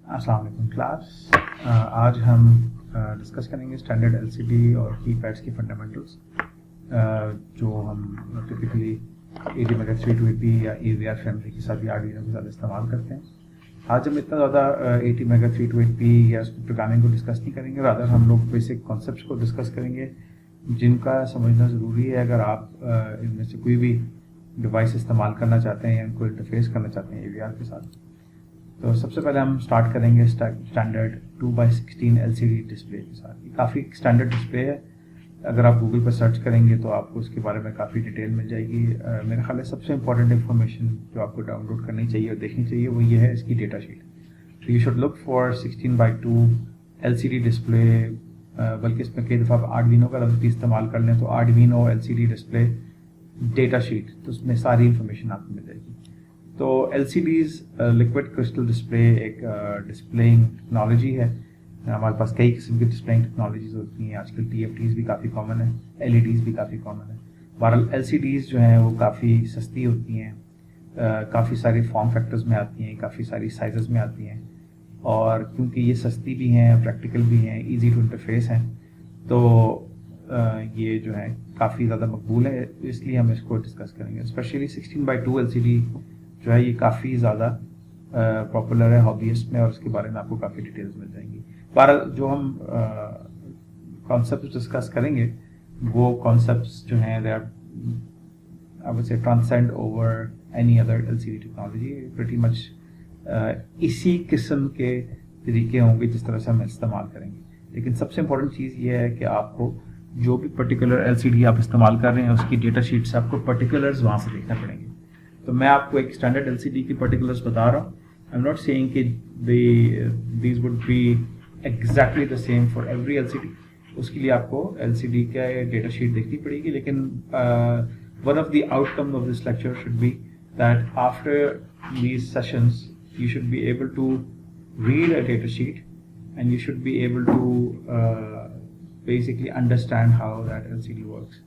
अस्सलाम वालेकुम क्लास। आज हम डिस्कस करेंगे स्टैंडर्ड एलसीडी और कीपैड्स की फंडामेंटल्स जो हम टिपिकली AD मेगा 328P या AVR फैमिली के साथ या आर्डिनो के साथ इस्तेमाल करते हैं। आज हम इतना ज़्यादा AD मेगा 328P या प्रोग्रामिंग को डिस्कस नहीं करेंगे, रादर हम लोग बेसिक कॉन्सेप्ट्स को डिस्कस करेंगे जिनका समझना ज़रूरी है अगर आप इनमें से कोई भी डिवाइस इस्तेमाल करना चाहते हैं या इनको इंटरफेस करना चाहते हैं AVR के साथ। तो सबसे पहले हम स्टार्ट करेंगे स्टैंडर्ड 2x16 LCD डिस्प्ले के साथ। ये काफ़ी स्टैंडर्ड डिस्प्ले है, अगर आप गूगल पर सर्च करेंगे तो आपको उसके बारे में काफ़ी डिटेल मिल जाएगी। मेरा ख्याल है सबसे इम्पॉर्टेंट इन्फॉर्मेशन जो आपको डाउनलोड करनी चाहिए और देखनी चाहिए वो ये है इसकी डेटा शीट। तो you should look for 16x2 LCD display, बल्कि इसमें कई दफ़ा आप आर्डविनो का लफ्ज़ भी इस्तेमाल कर लें तो आर्डविनो LCD डिस्प्ले डेटा शीट, तो उसमें सारी इन्फॉर्मेशन आपको मिल जाएगी। तो LCDs लिक्विड क्रिस्टल डिस्प्ले एक डिस्प्लेइंग टेक्नोलॉजी है। हमारे पास कई किस्म की डिस्प्लेइंग टेक्नोलॉजीज होती हैं, आजकल TFTs भी काफ़ी कॉमन है, LEDs भी काफ़ी कॉमन है। बहरहाल LCDs जो हैं वो काफ़ी सस्ती होती हैं, काफ़ी सारी फॉर्म फैक्टर्स में आती हैं, काफ़ी सारी साइजेस में आती हैं, और क्योंकि ये सस्ती भी हैं, प्रैक्टिकल भी हैं, ईजी टू इंटरफेस हैं, तो ये जो है काफ़ी ज़्यादा मकबूल है, इसलिए हम इसको डिस्कस करेंगे। स्पेशली 16x2 LCD जो है ये काफ़ी ज़्यादा पॉपुलर है हॉबीस्ट में, और उसके बारे में आपको काफ़ी डिटेल्स मिल जाएंगी। बहरहाल जो हम कॉन्सेप्ट्स डिस्कस करेंगे वो कॉन्सेप्ट्स जो हैं they are I would say transcend over any other LCD technology. Pretty much इसी किस्म के तरीके होंगे जिस तरह से हम इस्तेमाल करेंगे, लेकिन सबसे इम्पोर्टेंट चीज़ ये है कि आपको जो भी पर्टिकुलर LCD आप इस्तेमाल कर रहे हैं उसकी डेटा शीट से आपको पर्टिकुलर्स वहाँ से देखना पड़ेंगे। तो मैं आपको एक स्टैंडर्ड LCD की पर्टिकुलर्स बता रहा हूँ। आई एम नॉट सेइंग कि these would be exactly the same for every LCD, उसके लिए आपको LCD का डेटा शीट देखनी पड़ेगी। लेकिन one of the outcome of this lecture should be that after these sessions you should be able to read a data sheet and you should be able to basically understand how that LCD works.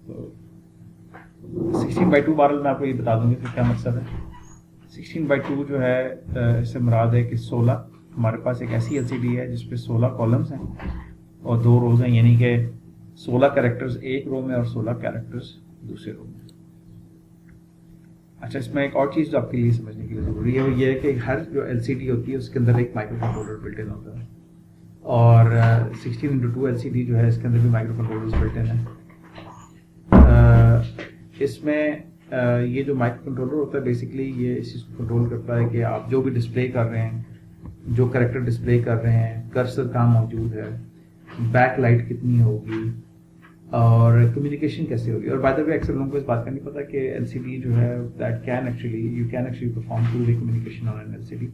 So 16x2 बारल मैं आपको ये बता दूंगी कि क्या मकसद है। 16x2 जो है इससे मुराद है कि 16 हमारे पास एक ऐसी LCD है जिसपे 16 कॉलम्स हैं और 2 रोज हैं, यानी कि 16 कैरेक्टर्स एक रो में और 16 कैरेक्टर्स दूसरे रो में। अच्छा, इसमें एक और चीज़ जो आपके लिए समझने के लिए ज़रूरी है वो ये है कि हर जो LCD होती है उसके अंदर एक माइक्रो कंट्रोलर बिल्ट इन होता है, और 16x2 LCD जो है इसके अंदर भी माइक्रो कंट्रोलर्स बिल्ट इन है। इसमें ये जो माइक्रो कंट्रोलर होता है बेसिकली ये इस चीज़ को कंट्रोल करता है कि आप जो भी डिस्प्ले कर रहे हैं, जो कैरेक्टर डिस्प्ले कर रहे हैं, कर्सर कहाँ मौजूद है, बैक लाइट कितनी होगी और कम्युनिकेशन कैसे होगी। और बाय द वे अक्सर लोगों को इस बात का नहीं पता कि LCD जो है that can actually you can actually perform two way communication on an LCD।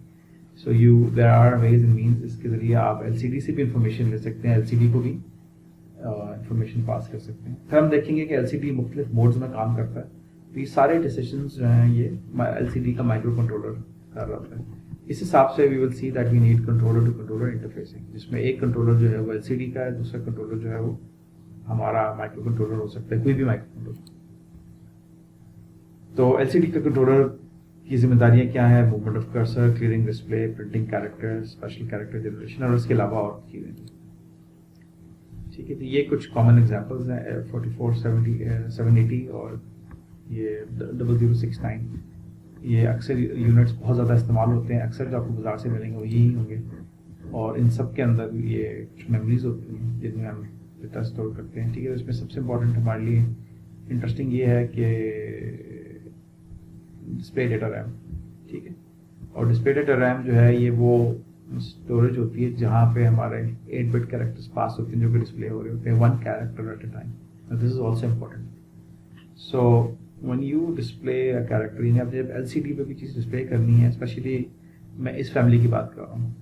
So there are ways and means, इसके ज़रिए आप LCD से भी इंफॉर्मेशन ले सकते हैं, LCD को भी इंफॉर्मेशन पास कर सकते हैं। फिर हम देखेंगे कि LCD मुख्तलिफ मोड्स में काम करता है, तो ये सारे डिसीजंस जो हैं ये LCD का माइक्रो कंट्रोलर कर रहा है। इस हिसाब से we will see that we need controller to controller interfacing, जिसमें एक कंट्रोलर जो है वो LCD का है, दूसरा कंट्रोलर जो है वो हमारा माइक्रो कंट्रोलर हो सकता है, कोई भी माइक्रो कंट्रोलर। तो LCD का कंट्रोलर की जिम्मेदारियां क्या है? Movement of cursor, clearing display, printing character, special character generation और उसके अलावा और चीज़ें। ठीक है, तो ये कुछ कॉमन एग्जांपल्स हैं 44, 70, 780 और ये 0069। ये अक्सर यूनिट्स बहुत ज़्यादा इस्तेमाल होते हैं, अक्सर जो आपको बाजार से मिलेंगे वो यही होंगे, और इन सब के अंदर ये कुछ मेमोरीज होती हैं जिनमें हम डेटा स्टोर करते हैं। ठीक है, तो इसमें सबसे इम्पोर्टेंट हमारे लिए इंटरेस्टिंग ये है कि डिस्प्ले डेटा रैम। ठीक है, और डिस्प्ले डेटा रैम जो है ये वो स्टोरेज होती है जहाँ पे हमारे 8 बिट कैरेक्टर्स पास होते हैं जो कि डिस्प्ले हो रहे होते हैं, 1 character at a time. This is also important. So when you display a character, यानी आप जब LCD पे भी चीज़ डिस्प्ले करनी है, स्पेशली मैं इस फैमिली की बात कर रहा हूँ,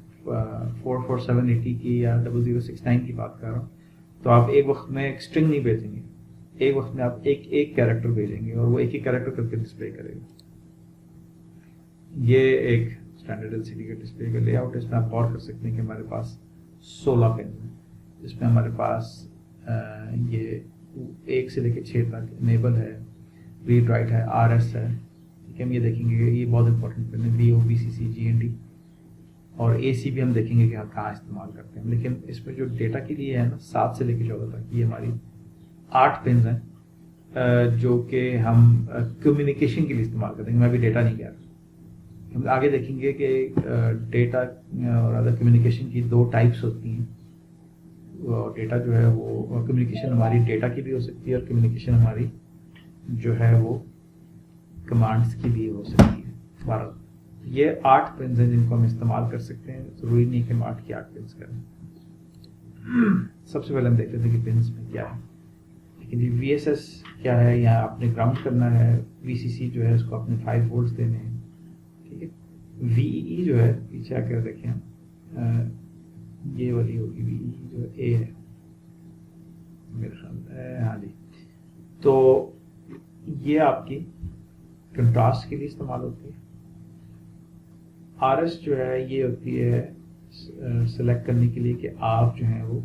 44780 की या 0069 की बात कर रहा हूँ, तो आप एक वक्त में एक स्ट्रिंग नहीं भेजेंगे, एक वक्त में आप एक कैरेक्टर भेजेंगे और वो एक ही कैरेक्टर करके डिस्प्ले करेगा। ये एक स्टैंडर्ड LCD का डिस्प्ले का लेआउट है। इसमें आप गौर कर सकते हैं कि हमारे पास 16 पिन है, इसमें हमारे पास ये 1 से लेकर 6 तक इनेबल है, रीड राइट है, RS है। ठीक है, हम ये देखेंगे, ये बहुत इंपॉर्टेंट पिन है, VO, VCC, GND। और AC भी हम देखेंगे कि हम कहाँ इस्तेमाल करते हैं। लेकिन इसमें जो डेटा के लिए है ना 7 से लेकर 14 तक, ये हमारी 8 पिन्स हैं जो कि हम कम्युनिकेशन के लिए इस्तेमाल करते हैं। मैं भी डेटा नहीं कह रहा, हम आगे देखेंगे कि डेटा और अदर कम्युनिकेशन की 2 टाइप्स होती हैं। डेटा जो है वो कम्युनिकेशन हमारी डेटा की भी हो सकती है और कम्युनिकेशन हमारी जो है वो कमांड्स की भी हो सकती है। 12 ये 8 पिन्स हैं जिनको हम इस्तेमाल कर सकते हैं। ज़रूरी नहीं कि हम 8 की 8 पिन्स करें। सबसे पहले हम देख लेते हैं कि पिन्स में क्या है। लेकिन जी VSS क्या है, यहाँ आपने ग्राउंड करना है। VCC जो है उसको अपने 5 वोल्ट्स देने हैं, ठीक है। VEE जो है पीछे आकर देखें ये वाली होगी VEE जो A है मेरे ख्याल में, हाँ जी। तो ये आपकी कंट्रास्ट के लिए इस्तेमाल होती है। RS जो है ये होती है सेलेक्ट करने के लिए कि आप जो हैं वो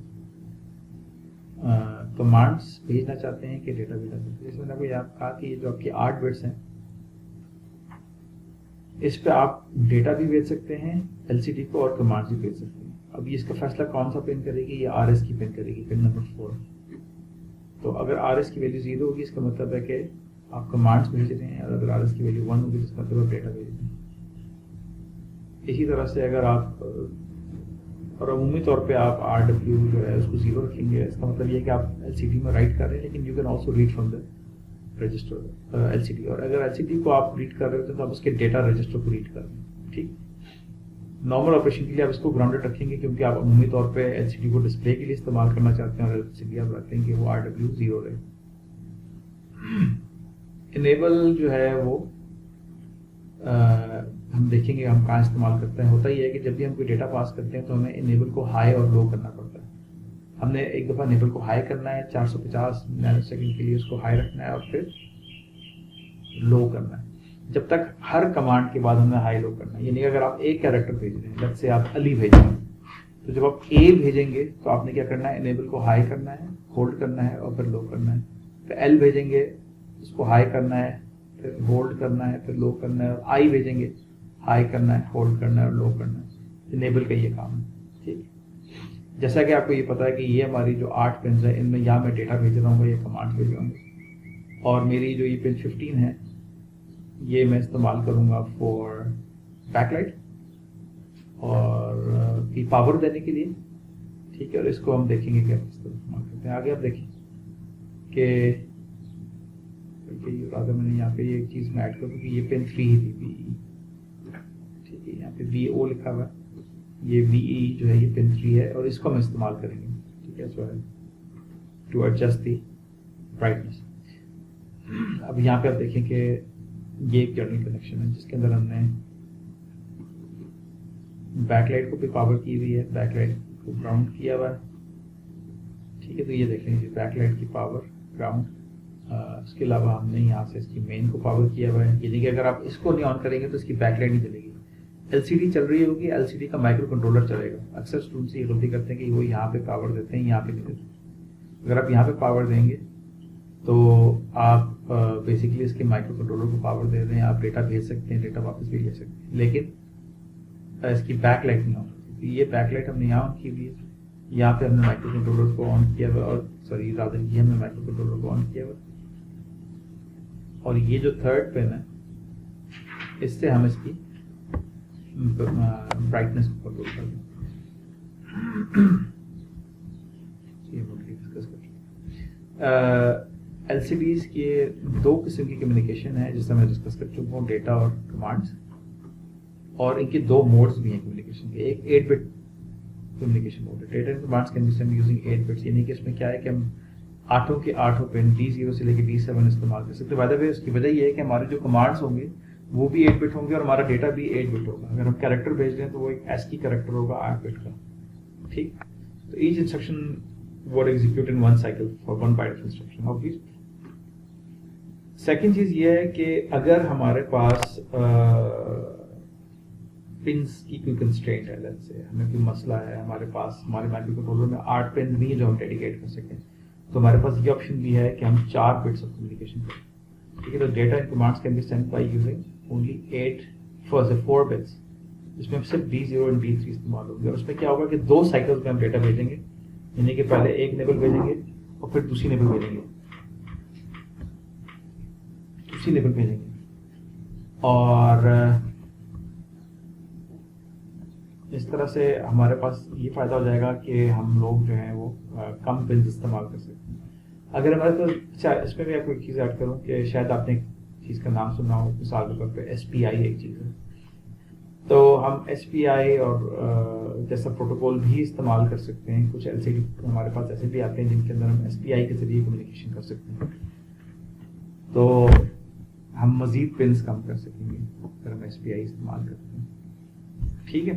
कमांड्स भेजना चाहते हैं कि डेटा भेजना चाहते हैं। जैसे मैंने आपको याद कहा कि ये जो आपकी 8 बिट्स हैं इस पे आप डेटा भी भेज सकते हैं LCD को और कमांड्स भी भेज सकते हैं। अब ये इसका फैसला कौन सा पिन करेगी, ये RS की पिन करेगी, पिन नंबर 4। तो अगर RS की वैल्यू 0 होगी इसका मतलब है कि आप कमांड्स भेज रहे हैं, और अगर RS की वैल्यू 1 होगी इसका मतलब आप डेटा भेज रहे हैं। इसी तरह से अगर आप और अमूमी तौर पे आप RW जो है उसको 0 रखेंगे, इसका मतलब ये है कि आप LCD में राइट कर रहे हैं, लेकिन you can also read from the register LCD। और अगर LCD को आप रीड कर रहे होते हैं तो आप उसके डेटा रजिस्टर को रीड कर रहे हैं, ठीक। नॉर्मल ऑपरेशन के लिए आप इसको ग्राउंडेड रखेंगे क्योंकि आप अमूमी तौर पे LCD को डिस्प्ले के लिए इस्तेमाल करना चाहते हैं, और LCD आप रखते हैं कि वो RW 0 रहे। इनेबल जो है वो हम देखेंगे हम कहाँ इस्तेमाल करते हैं। होता ही है कि जब भी हम कोई डेटा पास करते हैं तो हमें इनेबल को हाई और लो करना पड़ता है। हमने एक दफ़ा इनेबल को हाई करना है, 450 नैनोसेकंड के लिए उसको हाई रखना है और फिर लो करना है। जब तक हर कमांड के बाद हमें हाई लो करना है। यानी अगर आप एक कैरेक्टर भेज रहे हैं, जैसे आप अली भेज रहे हैं, तो जब आप A भेजेंगे तो आपने क्या करना है, इनेबल को हाई करना है, होल्ड करना है और फिर लो करना है। फिर L भेजेंगे, उसको हाई करना है, फिर होल्ड करना है, फिर लो करना है। और I भेजेंगे, हाई करना है, होल्ड करना है और लो करना है। इनेबल का ये काम है, ठीक। जैसा कि आपको ये पता है कि ये हमारी जो 8 पिन है, इनमें यहाँ मैं डेटा भेज रहा हूँ, ये कमांड भेज रहा हूँ, और मेरी जो ये पिन 15 है ये मैं इस्तेमाल करूँगा फॉर बैकलाइट और की पावर देने के लिए, ठीक है। और इसको हम देखेंगे कि इस्तेमाल करते हैं। आगे आप देखें कि राधा मैंने यहाँ पे ये चीज़ मैं ऐड करूँ कि ये पिन 3 ही थी, ठीक है। यहाँ पे VO लिखा हुआ है, ये VE जो है ये पिन 3 है और इसको हम इस्तेमाल करेंगे, ठीक है। सो टू एडजस्ट दी ब्राइटनेस। अब यहाँ पे आप देखें कि ये एक जर्नल कनेक्शन है जिसके अंदर हमने बैकलाइट को भी पावर की हुई है, बैकलाइट को ग्राउंड किया हुआ है, ठीक है। तो ये देख लीजिए बैकलाइट की पावर ग्राउंड। इसके अलावा हमने यहाँ से इसकी मेन को पावर किया हुआ है। यानी कि अगर आप इसको नहीं ऑन करेंगे तो इसकी बैकलाइट नहीं चलेगी, LCD चल रही होगी, LCD का माइक्रो कंट्रोलर चलेगा। अक्सर स्टूडेंट्स ये गलती करते हैं कि वो यहाँ पे पावर देते हैं, यहाँ पे नहीं देते। अगर आप यहाँ पे पावर देंगे तो आप बेसिकली इसके माइक्रो कंट्रोलर को पावर दे रहे हैं, आप डेटा भेज सकते हैं, डेटा वापस भी ले सकते हैं, लेकिन इसकी बैकलाइट नहीं ऑन होती। ये बैकलाइट हमने यहाँ ऑन की हुई है, यहाँ पे हमने माइक्रो कंट्रोलर को ऑन किया हुआ, और सॉरी रादर ये हमने माइक्रो कंट्रोलर को ऑन किया हुआ। और ये जो थर्ड पिन है इससे हम इसकी ब्राइटनेस को कंट्रोल कर दें। LCDs के 2 किस्म की कम्युनिकेशन है जिससे मैं डिस्कस कर चुका हूँ, डेटा और कमांड्स, और इनके 2 मोड्स भी हैं कम्युनिकेशन के। एक 8 बिट कम्युनिकेशन मोड है, data and commands can be send using 8 bits. यानी कि इसमें क्या है कि हम 8 के 8 पिन D0 से लेकर D7 इस्तेमाल कर सकते हैं। बाय द वे उसकी वजह ये है कि हमारे जो कमांड्स होंगे वो भी 8 बिट होंगे और हमारा डेटा भी 8 बिट होगा। अगर हम कैरेक्टर भेज रहे हैं तो वो एक ASCII कैरेक्टर होगा 8 बिट का, ठीक। तो each instruction would execute in one cycle for 1 byte of instruction, obviously. Second चीज़ ये है कि अगर हमारे पास पिन्स की कोई कंस्ट्रेंट है, लेट्स से हमें कोई मसला है, हमारे पास हमारे माइक्रो कंट्रोलर में 8 पिन नहीं है जो हम डेडिकेट कर सकें, तो हमारे पास ये ऑप्शन भी है कि हम 4 बिट्स ऑफ कम्युनिकेशन करें, ठीक है। तो data and commands can be sent by using only 4 bits جس میں صرف D0 اور D3 استعمال ہوگی. اور اس میں کیا ہوگا کہ 2 سائیکلز میں ہم ڈیٹا بھیجیں گے, یعنی کہ پہلے ایک نیبل بھیجیں گے اور پھر دوسری نیبل بھیجیں گے, اور اس طرح سے ہمارے پاس یہ فائدہ ہو جائے گا کہ ہم لوگ جو ہیں وہ کم پنز استعمال کر سکتے ہیں. اگر ہمارے پاس, اچھا اس میں بھی آپ کو ایک چیز ایڈ کروں کہ شاید آپ نے ایک چیز کا نام سنا ہو, مثال کے طور پہ SPI ایک چیز ہے. تو ہم SPI اور جیسا پروٹوکول بھی استعمال کر سکتے ہیں. کچھ LCD ہمارے پاس ایسے بھی آتے ہیں جن کے اندر ہم SPI کے ذریعے کمیونیکیشن کر سکتے ہیں, تو ہم مزید پنس کم کر سکیں گے اگر ہم SPI استعمال کرتے ہیں. ٹھیک ہے,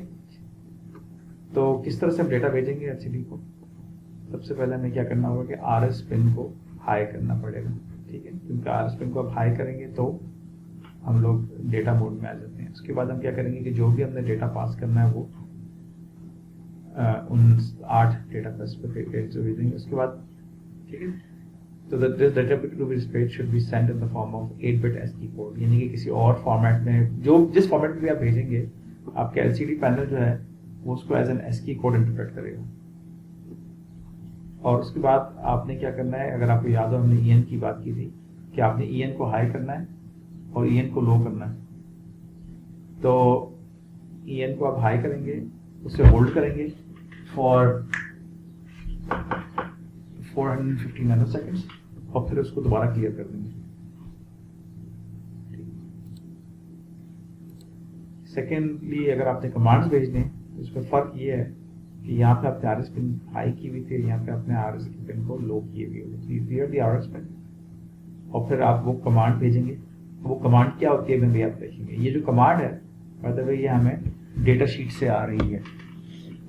تو کس طرح سے ہم ڈیٹا بھیجیں گے LCD کو؟ سب سے پہلے ہمیں کیا کرنا ہوگا کہ RS پن کو ہائی کرنا پڑے گا. ٹھیک ہے, کیونکہ RS پن کو اب ہائی کریں گے تو ہم لوگ ڈیٹا موڈ میں آ جاتے ہیں. اس کے بعد ہم کیا کریں گے کہ جو بھی ہم نے ڈیٹا پاس کرنا ہے وہ ان 8 ڈیٹا بس پہ بھیجیں گے. اس کے بعد ٹھیک ہے, تو this data to be displayed should be sent in the form of 8-bit ASCII code, یعنی کہ کسی اور فارمیٹ میں, جو جس فارمیٹ میں بھی آپ بھیجیں گے آپ کا LCD پینل جو ہے وہ اس کو as an ASCII code interpret کرے گا. اور اس کے بعد آپ نے کیا کرنا ہے, اگر آپ کو یاد ہو ہم نے EN کی بات کی تھی کہ آپ نے EN کو ہائی کرنا ہے اور EN کو لو کرنا ہے. تو EN کو آپ ہائی کریں گے, اسے ہولڈ کریں گے فار 450 نینو سیکنڈس اور پھر اس کو دوبارہ کلیئر کر دیں گے. سیکنڈلی اگر آپ نے کمانڈس بھیجنے ہیں اس میں فرق یہ ہے کہ یہاں پہ آپ نے RS پن ہائی کی ہوئی تھی, یہاں پہ آپ نے RS کی پن کو لو کیے ہوئے ہوئے, کلیئر دی RS پن, اور پھر آپ وہ کمانڈ بھیجیں گے. وہ کمانڈ کیا ہوتی ہے میں بھی آپ دیکھیں گے. یہ جو کمانڈ ہے مطلب یہ ہمیں ڈیٹا شیٹ سے آ رہی ہے.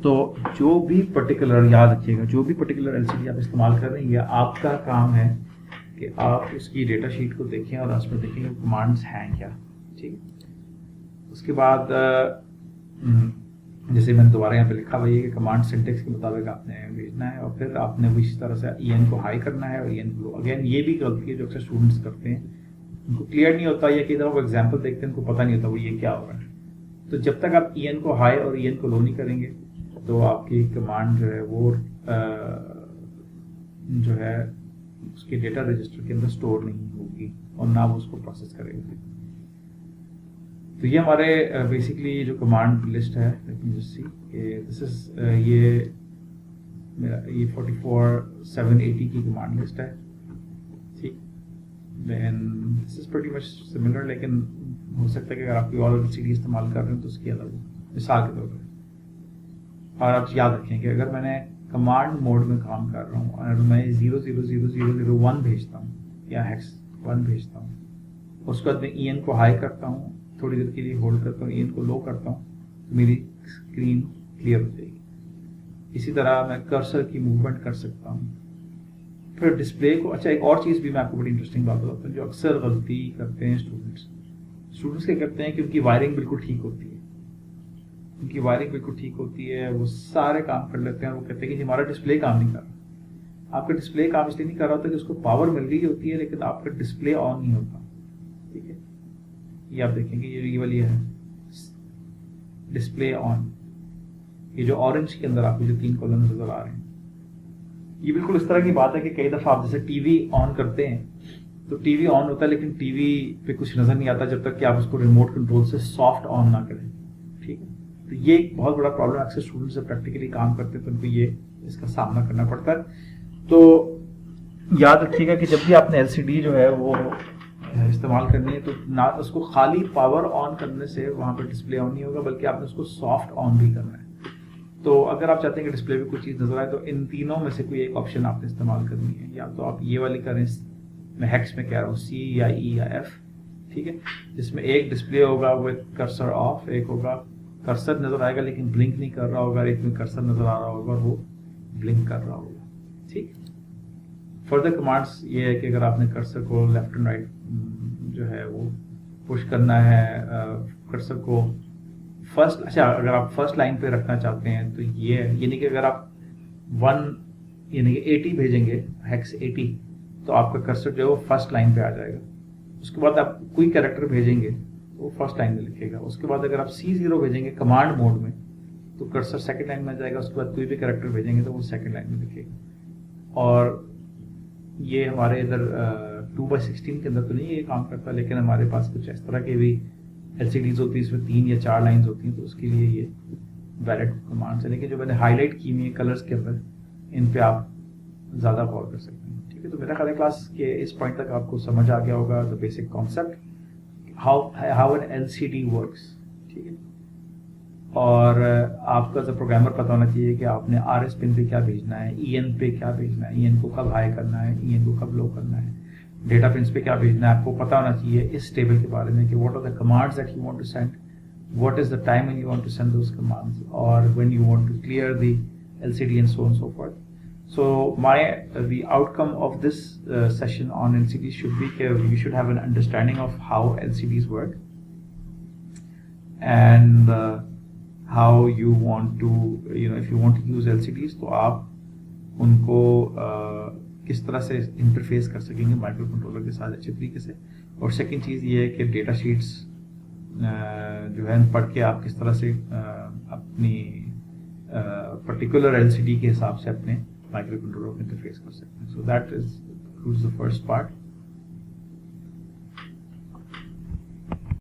تو جو بھی پرٹیکولر, یاد رکھیے گا, جو بھی پرٹیکولر LCD آپ استعمال کر رہے ہیں یہ آپ کا کام ہے کہ آپ اس کی ڈیٹا شیٹ کو دیکھیں اور اس پر دیکھیں کہ کمانڈس ہیں کیا. ٹھیک ہے, اس کے بعد جیسے میں نے دوبارہ یہاں پہ لکھا ہوا ہے کہ کمانڈ سینٹیکس کے مطابق آپ نے بھیجنا ہے, اور پھر آپ نے اسی طرح سے EN کو ہائی کرنا ہے اور EN کو لو. اگین یہ بھی غلطی ہے جو اکثر اسٹوڈنٹس کرتے ہیں, ان کو کلیئر نہیں ہوتا, یا کہ وہ ایگزامپل دیکھتے ہیں ان کو پتہ نہیں ہوتا وہ یہ کیا ہو رہا ہے. تو جب تک آپ EN کو ہائی اور EN کو لو نہیں کریں گے تو آپ کی کمانڈ جو ہے وہ جو ہے اس کے ڈیٹا رجسٹر کے اندر اسٹور نہیں ہوگی اور نہ وہ اس کو پروسیس کرے گا. تو یہ ہمارے بیسکلی جو کمانڈ لسٹ ہے, کہ دس از یہ میرا یہ 44780 کی کمانڈ لسٹ ہے. ٹھیک, دین دس از پریٹی مچ سملر, لیکن ہو سکتا ہے کہ اگر آپ کوئی اور LCD استعمال کر رہے ہیں تو اس کی الگ مثال کے طور پر. اور آپ یاد رکھیں کہ اگر میں نے کمانڈ موڈ میں کام کر رہا ہوں اور میں 0000001 بھیجتا ہوں یا ہیکس 1 بھیجتا ہوں, اس کے بعد میں EN کو ہائی کرتا ہوں, تھوڑی دیر کے لیے ہولڈ کرتا ہوں, EN کو لو کرتا ہوں, تو میری اسکرین کلیئر ہو جائے گی. اسی طرح میں کرسر کی موومنٹ کر سکتا ہوں. پھر ڈسپلے کو, اچھا ایک اور چیز بھی میں آپ کو بڑی انٹرسٹنگ بات بتاتا ہوں جو اکثر غلطی کرتے ہیں اسٹوڈنٹس کیا کرتے ہیں کہ ان کی وائرنگ بالکل ٹھیک ہوتی ہے, ان کی وائرنگ بالکل ٹھیک ہوتی ہے, وہ سارے کام کر لیتے ہیں, وہ کہتے ہیں کہ ہمارا ڈسپلے کام نہیں کر رہا. آپ کا ڈسپلے کام اس لیے نہیں کر رہا ہوتا کہ اس کو پاور مل گئی ہوتی ہے لیکن آپ کا ڈسپلے آن نہیں ہوتا. ٹھیک ہے, یہ آپ دیکھیں گے یہ والی ہے ڈسپلے آن, یہ جو اورنج کے اندر آپ کو جو 3 کالم نظر آ رہے ہیں, یہ بالکل اس طرح کی بات ہے کہ کئی دفعہ آپ جیسے TV آن کرتے ہیں تو TV آن ہوتا ہے لیکن TV پہ کچھ نظر نہیں آتا جب تک کہ آپ اس کو ریموٹ کنٹرول سے سافٹ آن نہ کریں. ٹھیک ہے, تو یہ ایک بہت بڑا پرابلم اکثر اسٹوڈنٹ سے پریکٹیکلی کام کرتے ہیں تو ان کو یہ اس کا سامنا کرنا پڑتا ہے. تو یاد رکھیے گا کہ جب بھی آپ نے LCD جو ہے وہ استعمال کرنی ہے تو نہ اس کو خالی پاور آن کرنے سے وہاں پہ ڈسپلے آن نہیں ہوگا بلکہ آپ نے اس کو سافٹ آن بھی کرنا ہے. تو اگر آپ چاہتے ہیں کہ ڈسپلے پہ کوئی چیز نظر آئے تو ان تینوں میں سے کوئی ایک آپشن آپ نے استعمال کرنی ہے, یا تو آپ یہ والی کریں, میں ہیکس میں کہہ رہا ہوں C یا E یا F. ٹھیک ہے, جس میں ایک ڈسپلے ہوگا وتھ کرسر آف, ایک ہوگا کرسر نظر آئے گا لیکن بلنک نہیں کر رہا ہوگا, ایک میں کرسر نظر آ رہا ہوگا اور وہ بلنک کر رہا ہوگا. ٹھیک, فردر کمانڈس یہ ہے کہ اگر آپ نے کرسر کو لیفٹ اینڈ رائٹ جو ہے وہ پش کرنا ہے, کرسر کو فرسٹ, اچھا اگر آپ فرسٹ لائن پہ رکھنا چاہتے ہیں تو یہ ہے, یعنی کہ اگر آپ 1 یعنی کہ 80 بھیجیں گے ہیکس 80 تو آپ کا کرسر جو ہے وہ فرسٹ لائن پہ آ جائے گا. اس کے بعد آپ کوئی کیریکٹر بھیجیں گے وہ فرسٹ لائن میں لکھے گا. اس کے بعد اگر آپ C0 بھیجیں گے کمانڈ موڈ میں تو کرسر سیکنڈ لائن میں جائے گا. اس کے بعد کوئی بھی کریکٹر بھیجیں گے تو وہ سیکنڈ لائن میں لکھے گا. اور یہ ہمارے ادھر 2/16 کے اندر تو نہیں یہ کام کرتا, لیکن ہمارے پاس کچھ اس طرح کے بھی LCDs ہوتی ہیں, اس میں 3 یا 4 لائنز ہوتی ہیں, تو اس کے لیے یہ ویلڈ کمانڈس ہیں. لیکن جو میں نے ہائی لائٹ کی ہوئی ہیں کلرس کے اندر, ان پہ آپ زیادہ غور کر سکتے ہیں. ٹھیک ہے, تو میرا خیال ہے کلاس کے اس پوائنٹ تک آپ کو سمجھ آ گیا ہوگا the basic concept how an LCD works. ٹھیک ہے, اور آپ کا پروگرامر پتہ ہونا چاہیے کہ آپ نے RS پن پہ کیا بھیجنا ہے, EN پہ کیا بھیجنا ہے, EN کو کب ہائی کرنا ہے, EN کو کب لو کرنا ہے, ڈیٹا پنس پہ کیا بھیجنا ہے. آپ کو پتہ ہونا چاہیے اس ٹیبل کے بارے میں کہ what are the commands that you want to send, what is the time when you want to send those commands, or when you want to clear the LCD and so on and so forth. So the outcome of this session on LCD should be that you should have an understanding of how LCDs work and how you want to, if you want to use LCDs تو آپ ان کو کس طرح سے interface کر سکیں گے micro controller کے ساتھ اچھے طریقے سے. اور سیکنڈ چیز یہ ہے کہ ڈیٹا شیٹس جو ہے پڑھ کے آپ کس طرح سے اپنی پرٹیکولر LCD کے حساب سے اپنے مائکرو کنٹرولر کو انٹرفیس کر سکتے ہیں. So that is the first part.